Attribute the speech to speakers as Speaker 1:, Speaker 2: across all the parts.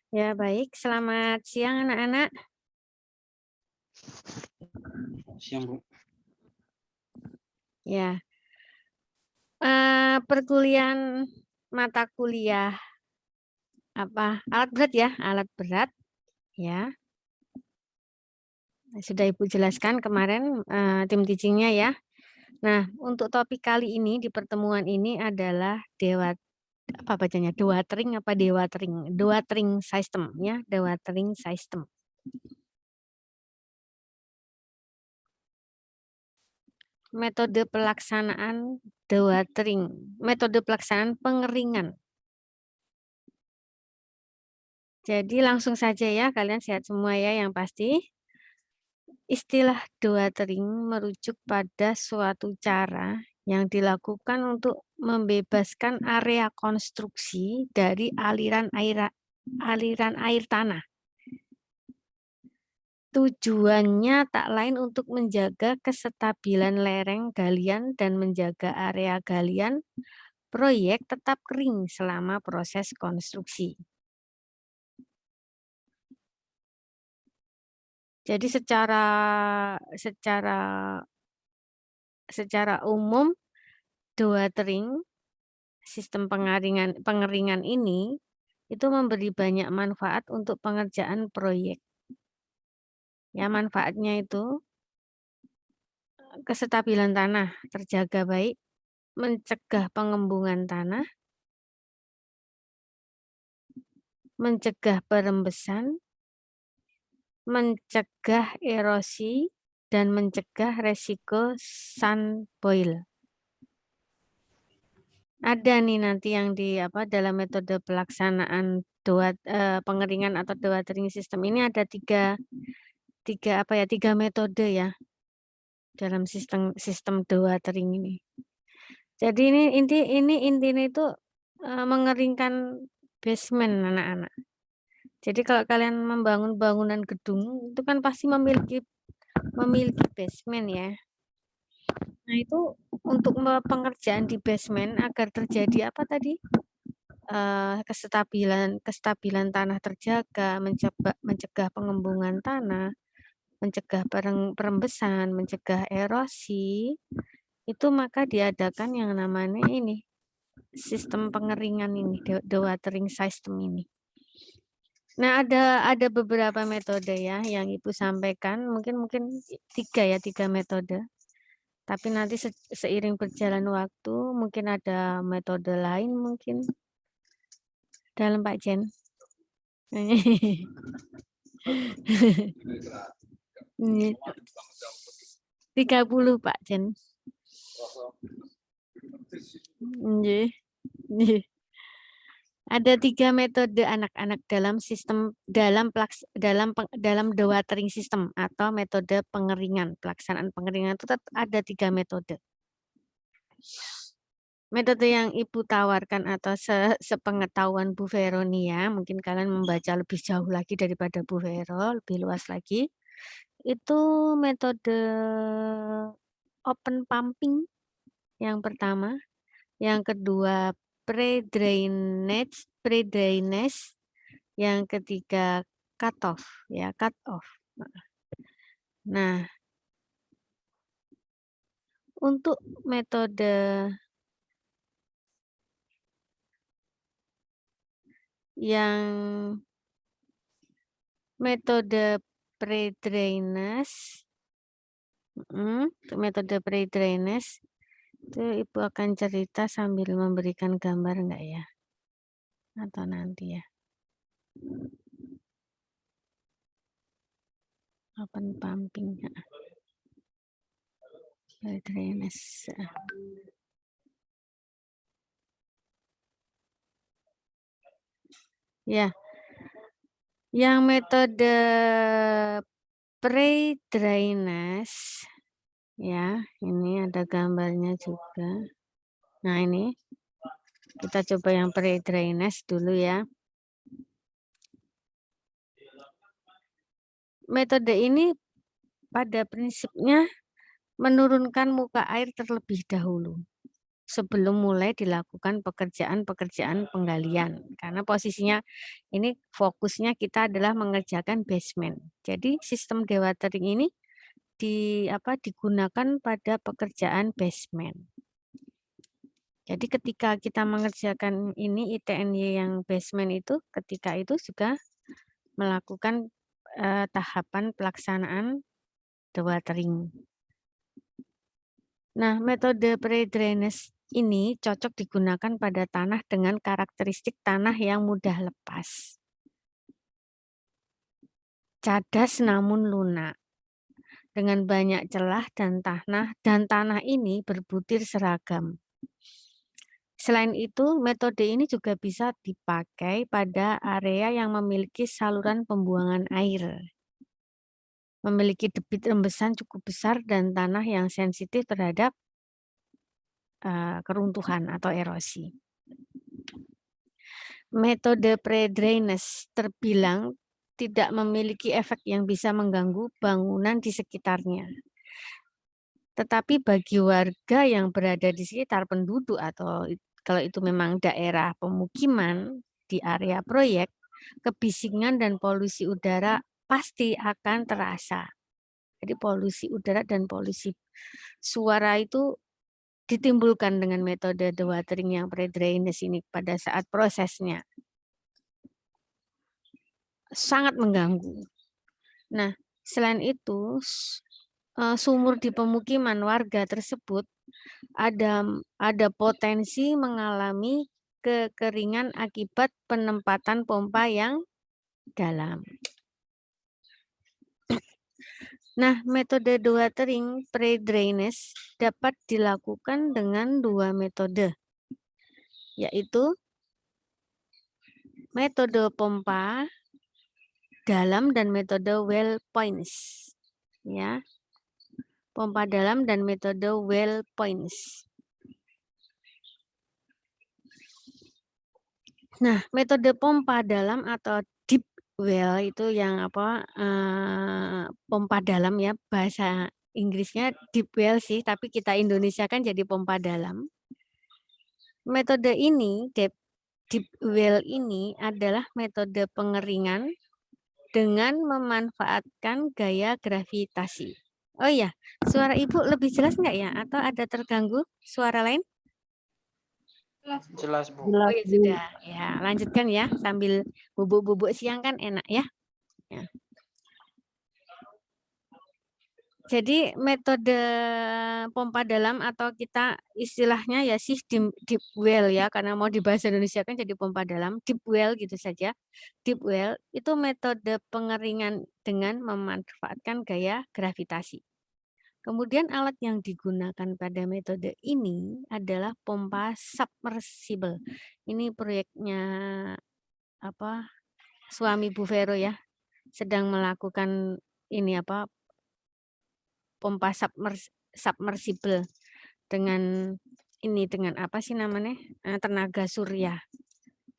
Speaker 1: Ya, baik. Selamat siang anak-anak.
Speaker 2: Siang, Bu.
Speaker 1: Ya, perkuliahan mata kuliah apa? Alat berat ya, alat berat. Ya, sudah Ibu jelaskan kemarin tim teachingnya ya. Nah, untuk topik kali ini di pertemuan ini adalah apa bacanya? Dewatering apa dewatering? Dewatering system ya, dewatering system. Metode pelaksanaan dewatering, metode pelaksanaan pengeringan. Jadi langsung saja ya, kalian sehat semua ya yang pasti. Istilah dewatering merujuk pada suatu cara yang dilakukan untuk membebaskan area konstruksi dari aliran air tanah. Tujuannya tak lain untuk menjaga kestabilan lereng galian dan menjaga area galian proyek tetap kering selama proses konstruksi. Jadi secara umum dewatering sistem pengeringan ini itu memberi banyak manfaat untuk pengerjaan proyek. Ya, manfaatnya itu kestabilan tanah terjaga baik, mencegah pengembungan tanah, mencegah perembesan, mencegah erosi, dan mencegah resiko sunboil. Ada nih nanti yang dalam metode pelaksanaan pengeringan atau dewatering system ini ada tiga metode ya dalam sistem dewatering ini. Jadi ini intinya itu mengeringkan basement anak-anak. Jadi kalau kalian membangun bangunan gedung itu kan pasti memiliki basement ya. Nah itu untuk pengerjaan di basement agar terjadi apa tadi? Kestabilan tanah terjaga, mencegah pengembungan tanah, mencegah perembesan, mencegah erosi, itu maka diadakan yang namanya ini sistem pengeringan ini, dewatering system ini. Nah, ada beberapa metode ya yang Ibu sampaikan, mungkin 3 metode. Tapi nanti seiring berjalan waktu mungkin ada metode lain mungkin. Dalam Pak Jen. 30 Pak Jen. Nggih. Ada 3 metode anak-anak dalam dewatering system atau metode pengeringan. Pelaksanaan pengeringan itu ada 3 metode. Metode yang Ibu tawarkan atau sepengetahuan Bu Veronia, mungkin kalian membaca lebih jauh lagi daripada Bu Vero, lebih luas lagi. Itu metode open pumping yang pertama, yang kedua pre-drainage, yang ketiga cut off. Nah, untuk metode pre-drainage, metode pre-drainage itu Ibu akan cerita sambil memberikan gambar enggak ya? Atau nanti ya? Open pumping. Pre-drainage. Ya. Yang metode pre-drainage ya, ini ada gambarnya juga. Nah, ini kita coba yang pre-drainage dulu ya. Metode ini pada prinsipnya menurunkan muka air terlebih dahulu. sebelum mulai dilakukan pekerjaan-pekerjaan penggalian. Karena posisinya ini fokusnya kita adalah mengerjakan basement. Jadi sistem dewatering ini digunakan pada pekerjaan basement. Jadi ketika kita mengerjakan ini ITNY yang basement itu, ketika itu juga melakukan tahapan pelaksanaan dewatering. Nah, metode pre-drainage ini cocok digunakan pada tanah dengan karakteristik tanah yang mudah lepas, cadas namun lunak, dengan banyak celah dan tanah ini berbutir seragam. Selain itu, metode ini juga bisa dipakai pada area yang memiliki saluran pembuangan air, memiliki debit rembesan cukup besar dan tanah yang sensitif terhadap keruntuhan atau erosi. Metode pre-drainage terbilang tidak memiliki efek yang bisa mengganggu bangunan di sekitarnya. Tetapi bagi warga yang berada di sekitar penduduk atau kalau itu memang daerah pemukiman di area proyek, kebisingan dan polusi udara pasti akan terasa. Jadi polusi udara dan polusi suara itu ditimbulkan dengan metode dewatering yang pre-drainage ini pada saat prosesnya. Sangat mengganggu. Nah, selain itu, sumur di pemukiman warga tersebut ada potensi mengalami kekeringan akibat penempatan pompa yang dalam. Nah, metode dewatering pre-drainage dapat dilakukan dengan dua metode, yaitu metode pompa dalam dan metode well points. Ya, pompa dalam dan metode well points. Nah, metode pompa dalam atau deep well itu yang pompa dalam ya, bahasa Inggrisnya deep well sih, tapi kita Indonesia kan jadi pompa dalam. Metode ini, deep well ini adalah metode pengeringan dengan memanfaatkan gaya gravitasi. Oh iya, suara Ibu lebih jelas nggak ya? Atau ada terganggu suara lain?
Speaker 2: Jelas, Bu.
Speaker 1: Oh ya sudah, ya lanjutkan ya sambil bubuk-bubuk siang kan enak ya. Jadi metode pompa dalam atau kita istilahnya ya sih deep well ya, karena mau di bahasa Indonesia kan jadi pompa dalam, deep well gitu saja. Deep well itu metode pengeringan dengan memanfaatkan gaya gravitasi. Kemudian alat yang digunakan pada metode ini adalah pompa submersible. Ini proyeknya suami Bu Vero ya, sedang melakukan ini pompa submersible dengan apa sih namanya, tenaga surya.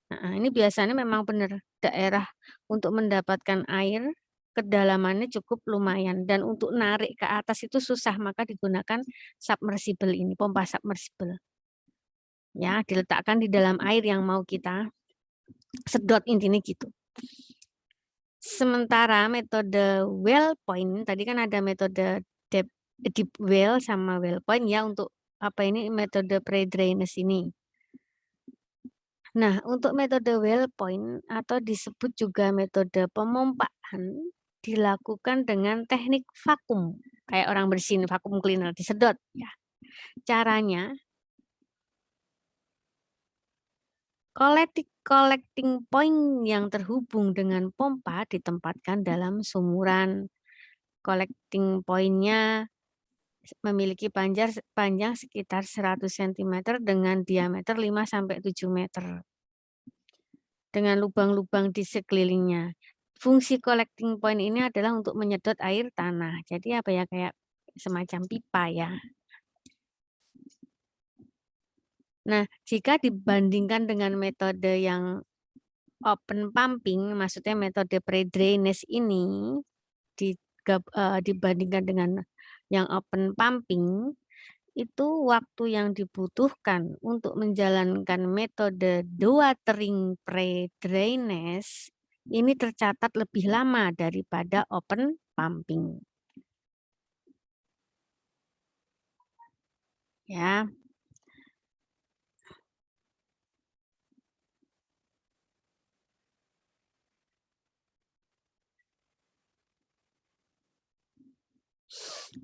Speaker 1: Nah, ini biasanya memang benar daerah untuk mendapatkan air kedalamannya cukup lumayan dan untuk narik ke atas itu susah, maka digunakan submersible ini, pompa submersible. Ya, diletakkan di dalam air yang mau kita sedot, intinya gitu. Sementara metode well point, tadi kan ada metode deep well sama well point ya untuk metode pre-drainage ini. Nah, untuk metode well point atau disebut juga metode pemompaan dilakukan dengan teknik vakum. Kayak orang bersihin vakum cleaner, disedot ya. Caranya collecting point yang terhubung dengan pompa ditempatkan dalam sumuran. Collecting point-nya memiliki panjang sekitar 100 cm dengan diameter 5-7 meter. Dengan lubang-lubang di sekelilingnya. Fungsi collecting point ini adalah untuk menyedot air tanah. Jadi kayak semacam pipa ya. Nah, jika dibandingkan dengan metode yang open pumping, maksudnya metode pre-drainage ini dibandingkan dengan yang open pumping, itu waktu yang dibutuhkan untuk menjalankan metode dewatering pre-drainase ini tercatat lebih lama daripada open pumping. Ya.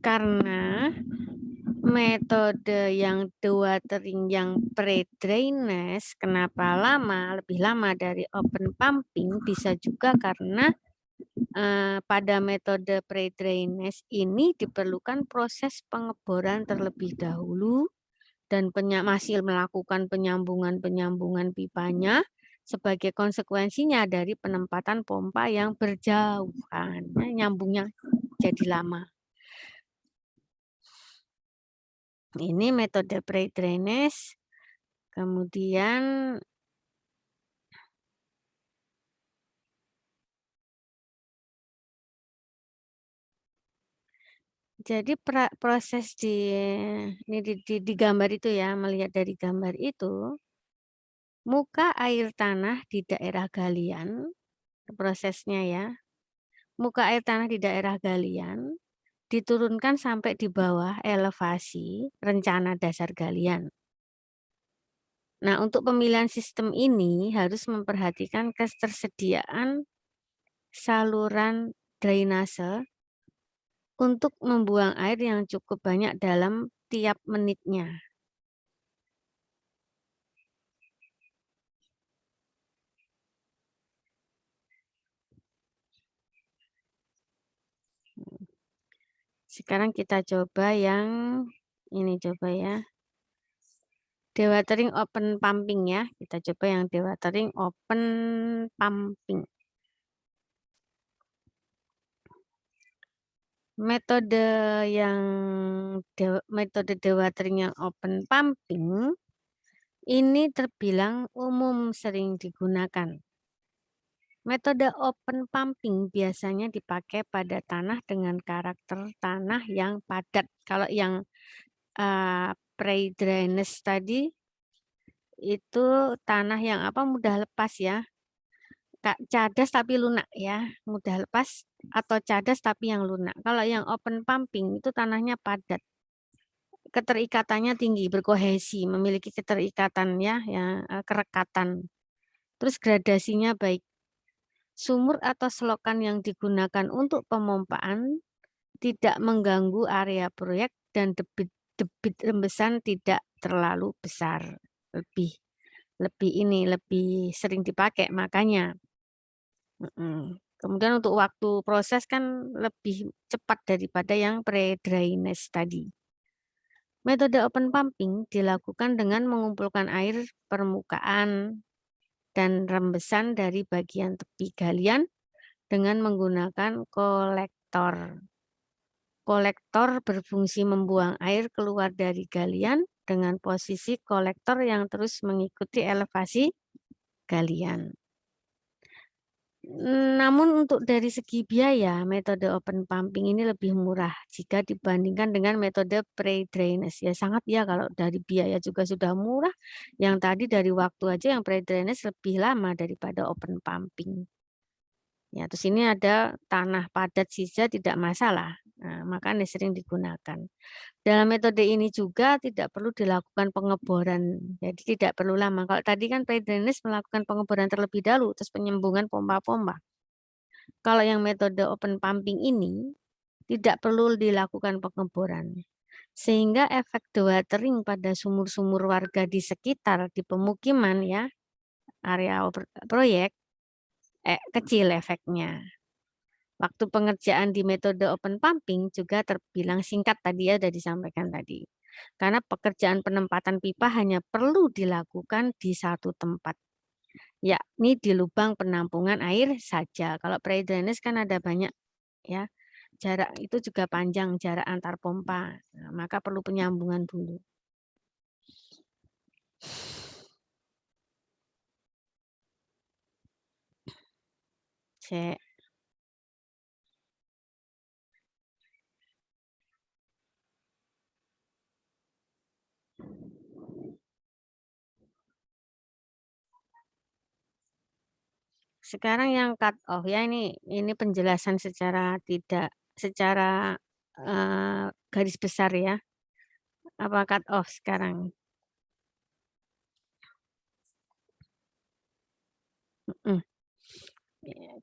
Speaker 1: Karena metode yang dewatering yang pre-drainase kenapa lama, lebih lama dari open pumping bisa juga karena pada metode pre-drainase ini diperlukan proses pengeboran terlebih dahulu dan masih melakukan penyambungan pipanya sebagai konsekuensinya dari penempatan pompa yang berjauhan. Nah, nyambungnya jadi lama. Ini metode pre-drainase. Kemudian jadi proses di gambar itu ya, melihat dari gambar itu, muka air tanah di daerah galian, prosesnya ya, muka air tanah di daerah galian diturunkan sampai di bawah elevasi rencana dasar galian. Nah, untuk pemilihan sistem ini harus memperhatikan ketersediaan saluran drainase untuk membuang air yang cukup banyak dalam tiap menitnya. Sekarang kita coba yang ini coba ya. Dewatering open pumping ya. Kita coba yang dewatering open pumping. Metode dewatering yang open pumping ini terbilang umum sering digunakan. Metode open pumping biasanya dipakai pada tanah dengan karakter tanah yang padat. Kalau yang pre-drainase tadi itu tanah yang mudah lepas ya. Cadas tapi lunak ya, mudah lepas atau cadas tapi yang lunak. Kalau yang open pumping itu tanahnya padat. Keterikatannya tinggi, berkohesi, memiliki keterikatan ya, kerekatan. Terus gradasinya baik. Sumur atau selokan yang digunakan untuk pemompaan tidak mengganggu area proyek dan debit rembesan tidak terlalu besar. Lebih sering dipakai makanya. Kemudian untuk waktu proses kan lebih cepat daripada yang pre-drainase tadi. Metode open pumping dilakukan dengan mengumpulkan air permukaan dan rembesan dari bagian tepi galian dengan menggunakan kolektor. Kolektor berfungsi membuang air keluar dari galian dengan posisi kolektor yang terus mengikuti elevasi galian. Namun untuk dari segi biaya, metode open pumping ini lebih murah jika dibandingkan dengan metode pre-drainase. Ya sangat ya, kalau dari biaya juga sudah murah. Yang tadi dari waktu aja yang pre-drainase lebih lama daripada open pumping. Ya, terus ini ada tanah padat sisa tidak masalah. Nah, makanya sering digunakan. Dalam metode ini juga tidak perlu dilakukan pengeboran, jadi tidak perlu lama. Kalau tadi kan pre-drainase melakukan pengeboran terlebih dahulu, terus penyambungan pompa-pompa. Kalau yang metode open pumping ini tidak perlu dilakukan pengeboran. Sehingga efek dewatering pada sumur-sumur warga di sekitar di pemukiman ya, area proyek kecil efeknya. Waktu pengerjaan di metode open pumping juga terbilang singkat tadi ya, sudah disampaikan tadi. Karena pekerjaan penempatan pipa hanya perlu dilakukan di satu tempat, yakni di lubang penampungan air saja. Kalau pre-drainase kan ada banyak ya, jarak itu juga panjang, jarak antar pompa. Nah, maka perlu penyambungan dulu. Cek. Sekarang yang cut off ya, ini penjelasan secara garis besar ya, apa cut off sekarang? Mhm,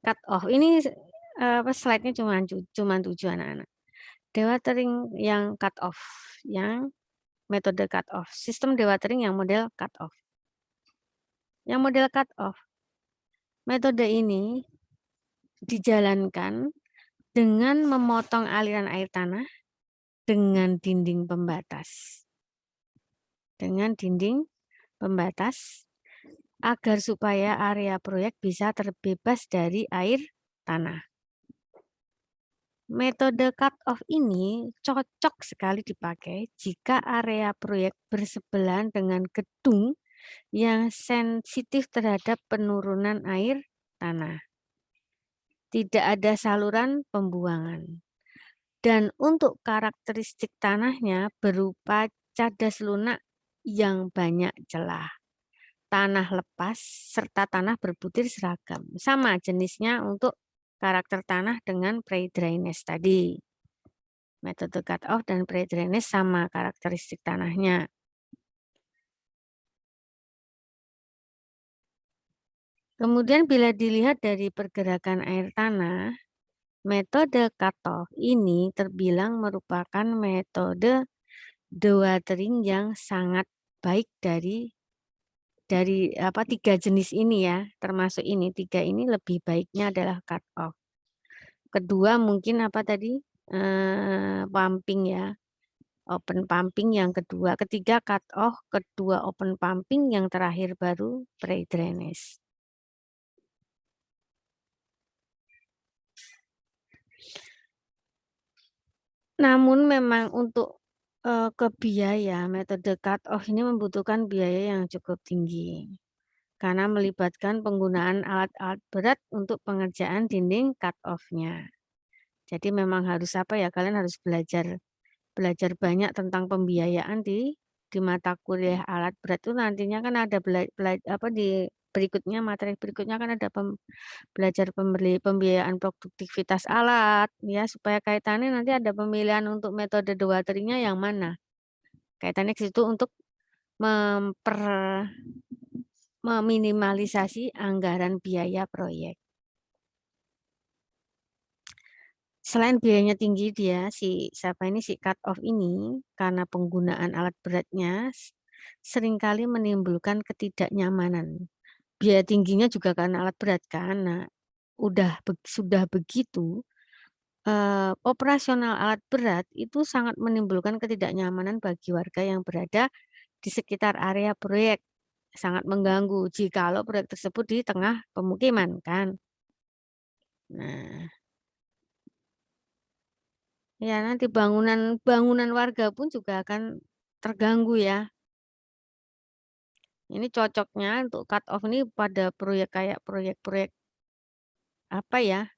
Speaker 1: cut off ini slide-nya cuman 7 anak-anak. Dewatering yang cut off, yang metode cut off, sistem dewatering yang model cut off. Yang model cut off, metode ini dijalankan dengan memotong aliran air tanah dengan dinding pembatas. Dengan dinding pembatas agar supaya area proyek bisa terbebas dari air tanah. Metode cut off ini cocok sekali dipakai jika area proyek bersebelahan dengan gedung yang sensitif terhadap penurunan air tanah. Tidak ada saluran pembuangan. Dan untuk karakteristik tanahnya berupa cadas lunak yang banyak celah, tanah lepas, serta tanah berbutir seragam. Sama jenisnya untuk karakter tanah dengan pre-drainage tadi. Metode cut off dan pre-drainage sama karakteristik tanahnya. Kemudian bila dilihat dari pergerakan air tanah, metode cut off ini terbilang merupakan metode dewatering yang sangat baik dari 3 jenis ini ya, termasuk ini, 3 ini lebih baiknya adalah cut off. Kedua mungkin apa tadi, pumping ya, open pumping yang kedua, ketiga cut off, kedua open pumping, yang terakhir baru pre-drainage. Namun memang untuk ke biaya, metode cut off ini membutuhkan biaya yang cukup tinggi karena melibatkan penggunaan alat-alat berat untuk pengerjaan dinding cut off-nya. Jadi memang harus kalian harus belajar banyak tentang pembiayaan di mata kuliah alat berat itu nantinya kan ada di berikutnya, materi berikutnya kan ada belajar pembiayaan produktivitas alat ya, supaya kaitannya nanti ada pemilihan untuk metode dewateringnya yang mana. Kaitannya ke situ untuk meminimalisasi anggaran biaya proyek. Selain biayanya tinggi si cut off ini, karena penggunaan alat beratnya seringkali menimbulkan ketidaknyamanan. Biaya tingginya juga karena alat berat kan. Nah, sudah begitu, operasional alat berat itu sangat menimbulkan ketidaknyamanan bagi warga yang berada di sekitar area proyek. Sangat mengganggu jikalau proyek tersebut di tengah pemukiman kan. Nah, ya nanti bangunan warga pun juga akan terganggu ya. Ini cocoknya untuk cut off ini pada proyek kayak proyek-proyek apa ya,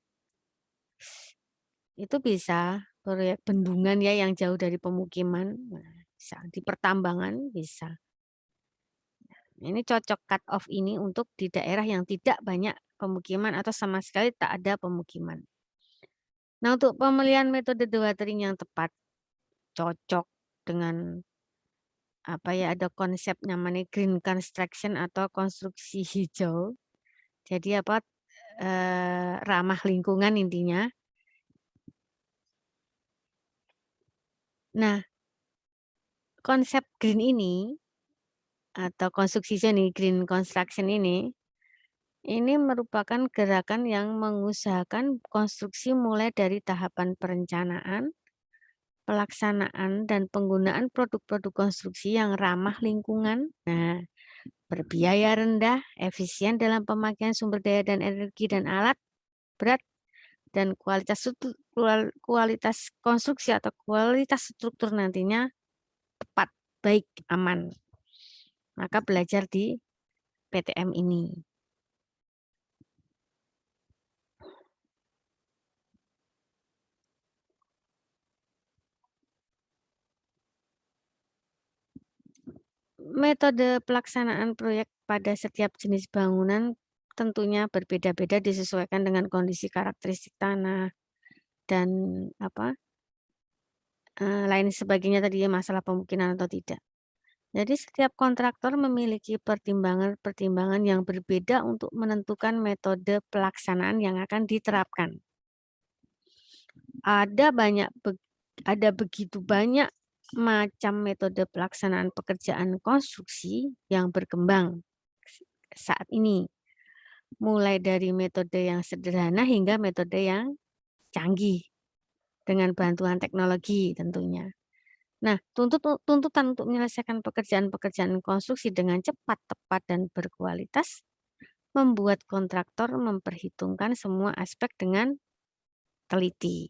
Speaker 1: itu bisa proyek bendungan ya yang jauh dari pemukiman, nah, bisa di pertambangan bisa. Ini cocok cut off ini untuk di daerah yang tidak banyak pemukiman atau sama sekali tak ada pemukiman. Nah, untuk pemilihan metode dewatering yang tepat, cocok dengan ada konsep namanya green construction atau konstruksi hijau. Jadi ramah lingkungan intinya. Nah, konsep green ini atau konstruksi hijau nih, green construction ini merupakan gerakan yang mengusahakan konstruksi mulai dari tahapan perencanaan, pelaksanaan, dan penggunaan produk-produk konstruksi yang ramah lingkungan. Nah, berbiaya rendah, efisien dalam pemakaian sumber daya dan energi dan alat berat, dan kualitas konstruksi atau kualitas struktur nantinya tepat, baik, aman. Maka belajar di PTM ini. Metode pelaksanaan proyek pada setiap jenis bangunan tentunya berbeda-beda disesuaikan dengan kondisi karakteristik tanah dan lain sebagainya tadi ya, masalah pemukiman atau tidak. Jadi setiap kontraktor memiliki pertimbangan-pertimbangan yang berbeda untuk menentukan metode pelaksanaan yang akan diterapkan. Ada begitu banyak macam metode pelaksanaan pekerjaan konstruksi yang berkembang saat ini. Mulai dari metode yang sederhana hingga metode yang canggih dengan bantuan teknologi tentunya. Nah, tuntutan untuk menyelesaikan pekerjaan-pekerjaan konstruksi dengan cepat, tepat, dan berkualitas membuat kontraktor memperhitungkan semua aspek dengan teliti.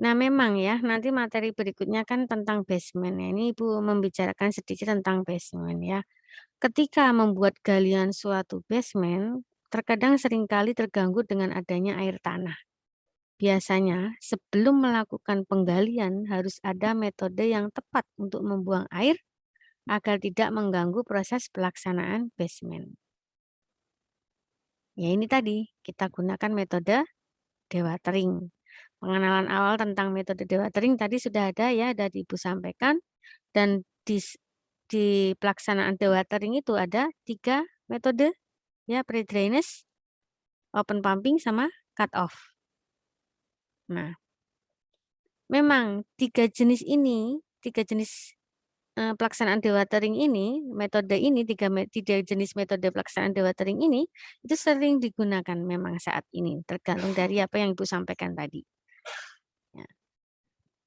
Speaker 1: Nah, memang ya, nanti materi berikutnya kan tentang basement. Ini Ibu membicarakan sedikit tentang basement ya. Ketika membuat galian suatu basement, terkadang seringkali terganggu dengan adanya air tanah. Biasanya, sebelum melakukan penggalian harus ada metode yang tepat untuk membuang air agar tidak mengganggu proses pelaksanaan basement. Ya ini tadi, kita gunakan metode dewatering. Pengenalan awal tentang metode dewatering tadi sudah ada ya, dari Ibu sampaikan. Dan di pelaksanaan dewatering itu ada 3 metode, ya, pre-drainage, open pumping, sama cut off. Nah, memang 3 jenis pelaksanaan dewatering ini, metode ini, 3 jenis metode pelaksanaan dewatering ini, itu sering digunakan memang saat ini, tergantung dari apa yang Ibu sampaikan tadi. Ya.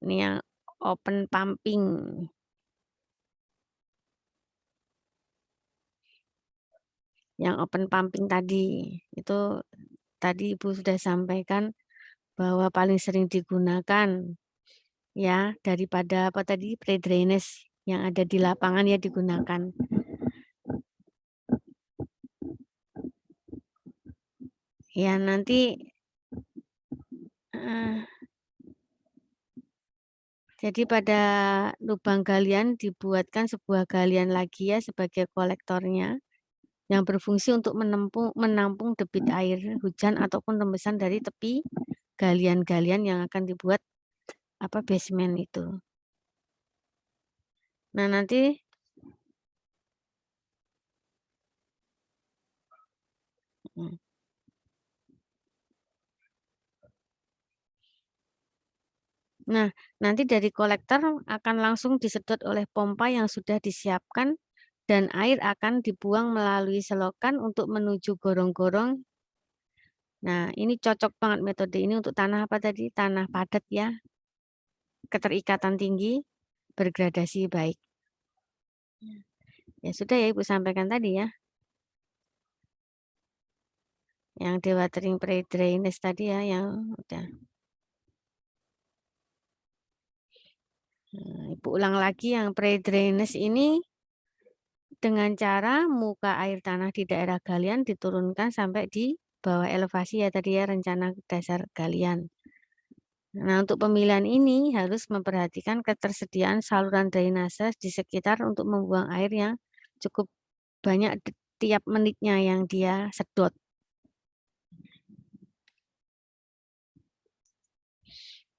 Speaker 1: Ini yang open pumping. Yang open pumping tadi, itu tadi Ibu sudah sampaikan bahwa paling sering digunakan ya daripada apa tadi pre-drainage yang ada di lapangan ya digunakan. Ya nanti jadi pada lubang galian dibuatkan sebuah galian lagi ya sebagai kolektornya yang berfungsi untuk menampung debit air hujan ataupun rembesan dari tepi galian-galian yang akan dibuat basement itu. Nah, nanti nanti dari kolektor akan langsung disedot oleh pompa yang sudah disiapkan dan air akan dibuang melalui selokan untuk menuju gorong-gorong. Nah, ini cocok banget metode ini untuk tanah apa tadi? Tanah padat ya, keterikatan tinggi, bergradasi baik. Ya sudah ya Ibu sampaikan tadi ya. Yang dewatering pre-drainage tadi ya, yang udah. Nah, Ibu ulang lagi yang pre-drainage ini dengan cara muka air tanah di daerah galian diturunkan sampai di bawah elevasi ya tadi ya rencana dasar galian. Nah, untuk pemilihan ini harus memperhatikan ketersediaan saluran drainase di sekitar untuk membuang air yang cukup banyak tiap menitnya yang dia sedot.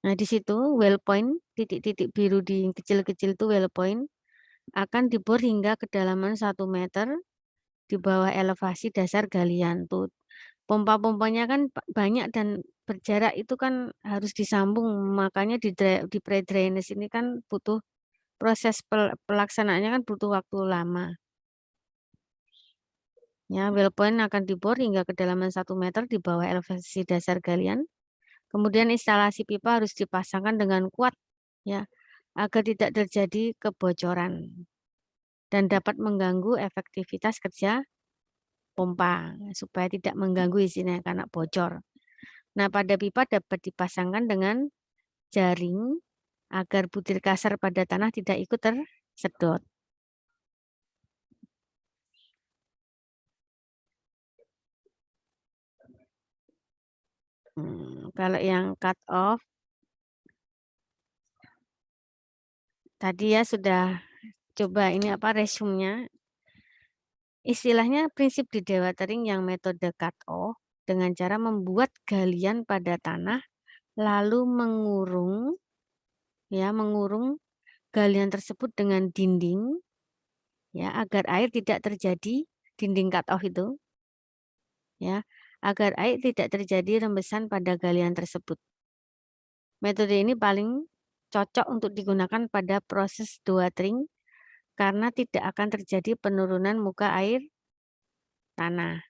Speaker 1: Nah, di situ well point, titik-titik biru di kecil-kecil itu well point, akan dibor hingga kedalaman 1 meter di bawah elevasi dasar galian. Tuh, pompa-pompanya kan banyak dan berjarak itu kan harus disambung, makanya di pre-drainage ini kan butuh proses pelaksanaannya kan butuh waktu lama. Ya, well point akan dibor hingga kedalaman 1 meter di bawah elevasi dasar galian. Kemudian instalasi pipa harus dipasangkan dengan kuat ya, agar tidak terjadi kebocoran dan dapat mengganggu efektivitas kerja pompa supaya tidak mengganggu isinya karena bocor. Nah, pada pipa dapat dipasangkan dengan jaring agar butir kasar pada tanah tidak ikut tersedot. Kalau yang cut off tadi ya sudah coba ini apa resumenya. Istilahnya prinsip di dewatering yang metode cut off dengan cara membuat galian pada tanah lalu mengurung galian tersebut dengan dinding ya agar air tidak terjadi dinding cut off itu ya agar air tidak terjadi rembesan pada galian tersebut. Metode ini paling cocok untuk digunakan pada proses dewatering karena tidak akan terjadi penurunan muka air tanah.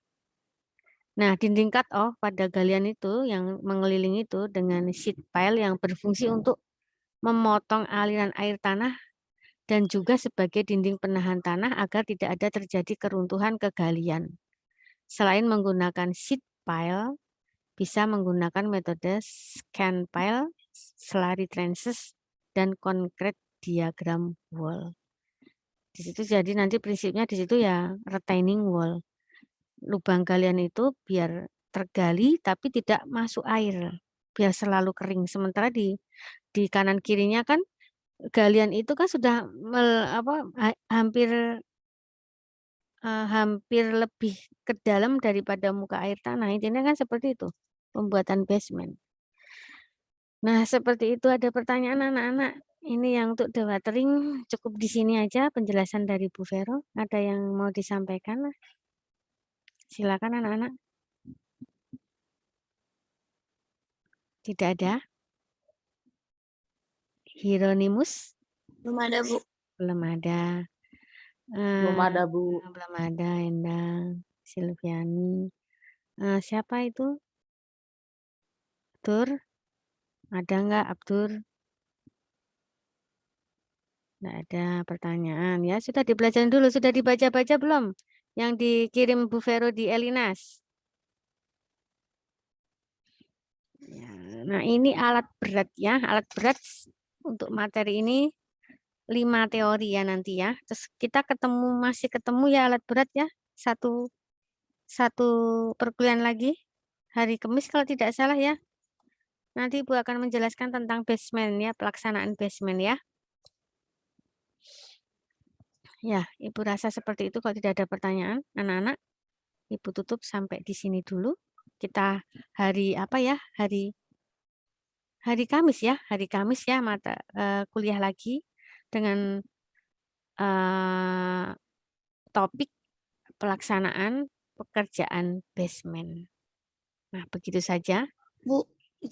Speaker 1: Nah, dinding cut off pada galian itu yang mengelilingi itu dengan sheet pile yang berfungsi untuk memotong aliran air tanah dan juga sebagai dinding penahan tanah agar tidak ada terjadi keruntuhan ke galian. Selain menggunakan sheet pile, bisa menggunakan metode scan pile, slurry trenches, dan concrete diagram wall. Di situ jadi nanti prinsipnya di situ ya retaining wall. Lubang galian itu biar tergali tapi tidak masuk air, biar selalu kering. Sementara di kanan kirinya kan galian itu kan sudah hampir hampir lebih ke dalam daripada muka air tanah. Intinya kan seperti itu pembuatan basement. Nah, seperti itu. Ada pertanyaan anak-anak? Ini yang untuk dewatering cukup di sini aja penjelasan dari Bu Vero. Ada yang mau disampaikan? Silakan anak-anak. Tidak ada? Hieronymus?
Speaker 3: Belum ada, Bu.
Speaker 1: Belum ada.
Speaker 4: Belum ada, Bu.
Speaker 1: Belum ada. Endang, Silviani. Siapa itu? Abdur? Ada nggak Abdur? Nggak ada pertanyaan. Ya, sudah dipelajari dulu. Sudah dibaca-baca belum? Yang dikirim Bu Vero di Elinas. Ya, nah, ini alat berat ya. Alat berat untuk materi ini 5 teori ya nanti ya. Terus kita masih ketemu ya alat berat ya. Satu perkuliahan lagi. Hari Kamis kalau tidak salah ya. Nanti Ibu akan menjelaskan tentang basement ya. Pelaksanaan basement ya. Ya, Ibu rasa seperti itu kalau tidak ada pertanyaan, anak-anak. Ibu tutup sampai di sini dulu. Kita hari apa ya? Hari Kamis ya. Hari Kamis ya mata kuliah lagi dengan topik pelaksanaan pekerjaan basement. Nah, begitu saja.
Speaker 3: Bu,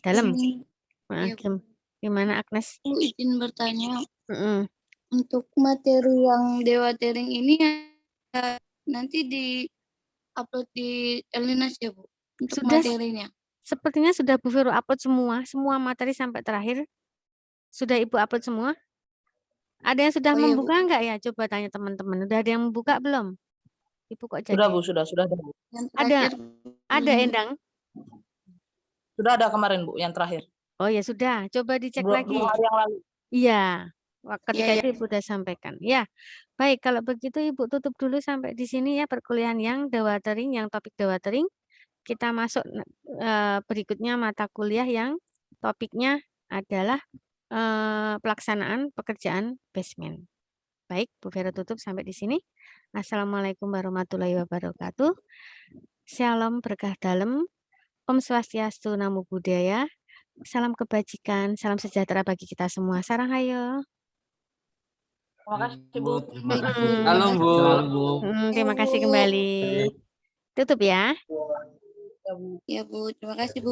Speaker 1: Dalam.
Speaker 3: Ya,
Speaker 1: Gimana Agnes?
Speaker 3: Bu, izin bertanya.
Speaker 1: Mm-mm.
Speaker 3: Untuk materi yang dewatering ini nanti di-upload di Elinas ya, Bu? Untuk
Speaker 1: Sudah,
Speaker 3: materinya.
Speaker 1: sepertinya sudah Bu Vero upload semua materi sampai terakhir. Sudah Ibu upload semua? Ada yang sudah membuka enggak ya? Coba tanya teman-teman. Udah ada yang membuka belum? Ibu kok jadi?
Speaker 4: Sudah, Bu, sudah ada, Bu.
Speaker 1: Ada Endang?
Speaker 4: Sudah ada kemarin, Bu, yang terakhir.
Speaker 1: Oh ya sudah, coba dicek lagi.
Speaker 4: 2 hari yang lalu.
Speaker 1: Iya, ketika
Speaker 3: Ya.
Speaker 1: itu Ibu sudah sampaikan. Ya, baik kalau begitu Ibu tutup dulu sampai di sini ya perkuliahan yang dewatering, yang topik dewatering. Kita masuk berikutnya mata kuliah yang topiknya adalah pelaksanaan pekerjaan basement. Baik, Bu Vero tutup sampai di sini. Assalamualaikum warahmatullahi wabarakatuh. Shalom berkah dalam. Om Swastiastu, Namo Buddhaya. Salam kebajikan, salam sejahtera bagi kita semua. Sarang hayo.
Speaker 4: Terima kasih, Bu.
Speaker 2: Halo, Bu.
Speaker 1: Terima kasih kembali. Tutup ya.
Speaker 3: Ya, Bu. Terima kasih, Bu.